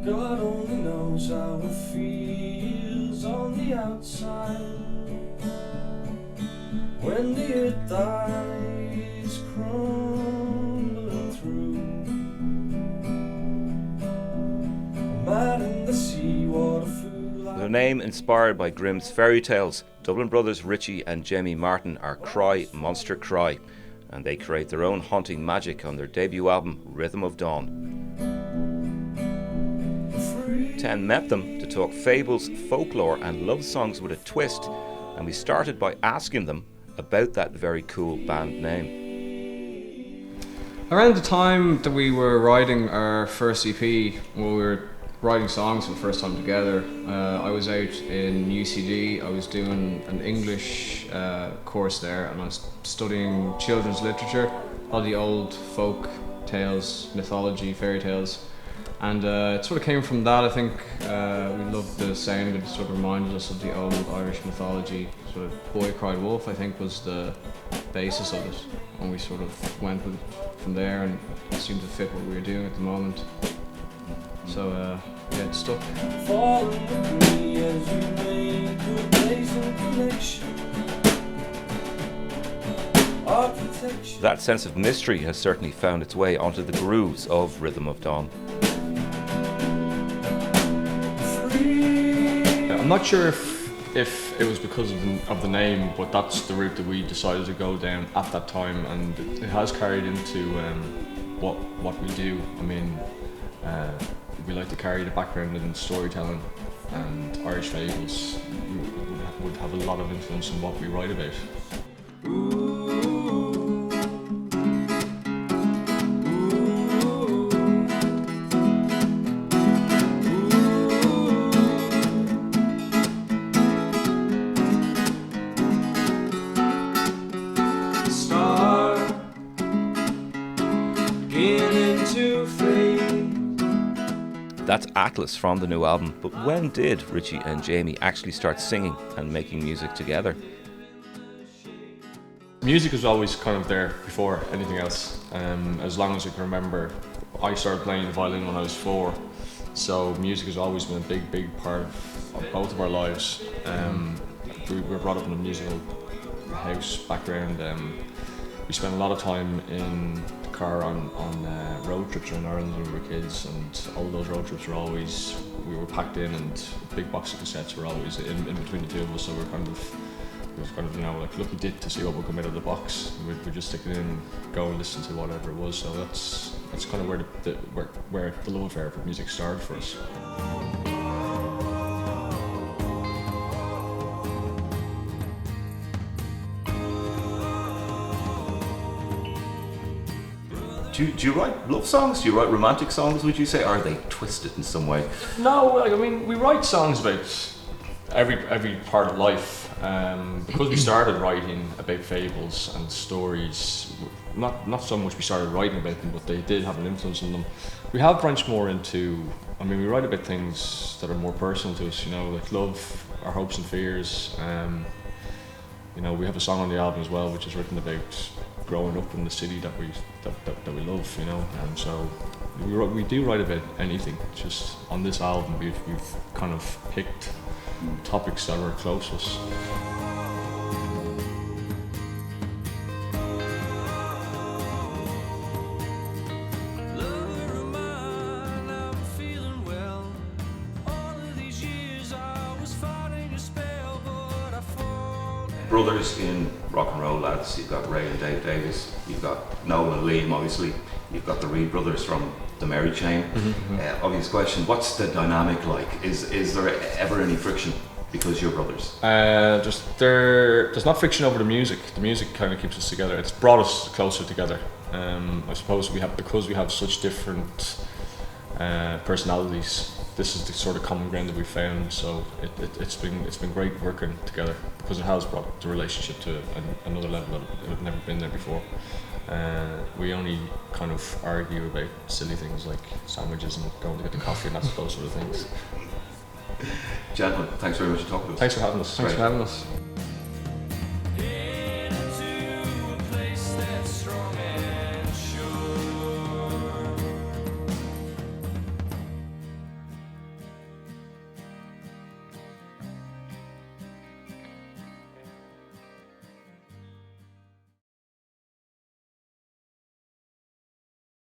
God only knows how it feels on the outside when the earth dies crumbling through. Mad in the sea, what a fool. With a name inspired by Grimm's fairy tales, Dublin brothers Richie and Jamie Martin are Cry Monster Cry, and they create their own haunting magic on their debut album Rhythm of Dawn. Ten met them to talk fables, folklore and love songs with a twist, and we started by asking them about that very cool band name. Around the time that we were writing our first EP, when we were writing songs for the first time together, I was out in UCD. I was doing an English course there, and I was studying children's literature, all the old folk tales, mythology, fairy tales. And it sort of came from that. I think we loved the sound of it. It sort of reminded us of the old Irish mythology. Sort of Boy Cried Wolf, I think, was the basis of it. And we sort of went with it from there, and it seemed to fit what we were doing at the moment. So yeah, it stuck. Fall with me as you make a blazing connection. Architecture. That sense of mystery has certainly found its way onto the grooves of Rhythm of Dawn. I'm not sure if it was because of the name, but that's the route that we decided to go down at that time, and it has carried into what we do. I mean, we like to carry the background in storytelling, and Irish fables would have a lot of influence in what we write about. That's Atlas from the new album, but when did Richie and Jamie actually start singing and making music together? Music was always kind of there before anything else. As long as I can remember, I started playing the violin when I was 4, so music has always been a big part of both of our lives. We were brought up in a musical house background. We spent a lot of time in the car on road trips around Ireland when we were kids, and all those road trips were always, we were packed in, and big box of cassettes were always in between the two of us, so it was kind of, you know, like lucky dip to see what would come out of the box. We'd just stick it in and go and listen to whatever it was, so that's kind of where the love affair for music started for us. Do you write love songs? Do you write romantic songs, would you say? Or are they twisted in some way? No, like, I mean, we write songs about every part of life. Because we started writing about fables and stories, not so much we started writing about them, but they did have an influence on them. We have branched more into, I mean, we write about things that are more personal to us, you know, like love, our hopes and fears. You know, we have a song on the album as well, which is written about growing up in the city that we love, you know, and so we do write about anything. Just on this album, we've kind of picked topics that are close to us. Brothers in rock and roll lads, you've got Ray and Dave Davis, you've got Noel and Liam obviously, you've got the Reed brothers from the Mary Chain. Obvious question, what's the dynamic like? Is there ever any friction because you're brothers? There's not friction over the music. The music kind of keeps us together. It's brought us closer together. I suppose because we have such different personalities. This is the sort of common ground that we found. So it's been great working together, because it has brought the relationship to another level that had never been there before. We only kind of argue about silly things like sandwiches and going to get the coffee and those sort of things. Gentlemen, thanks very much for talking to us. Thanks for having us. Thanks for having us.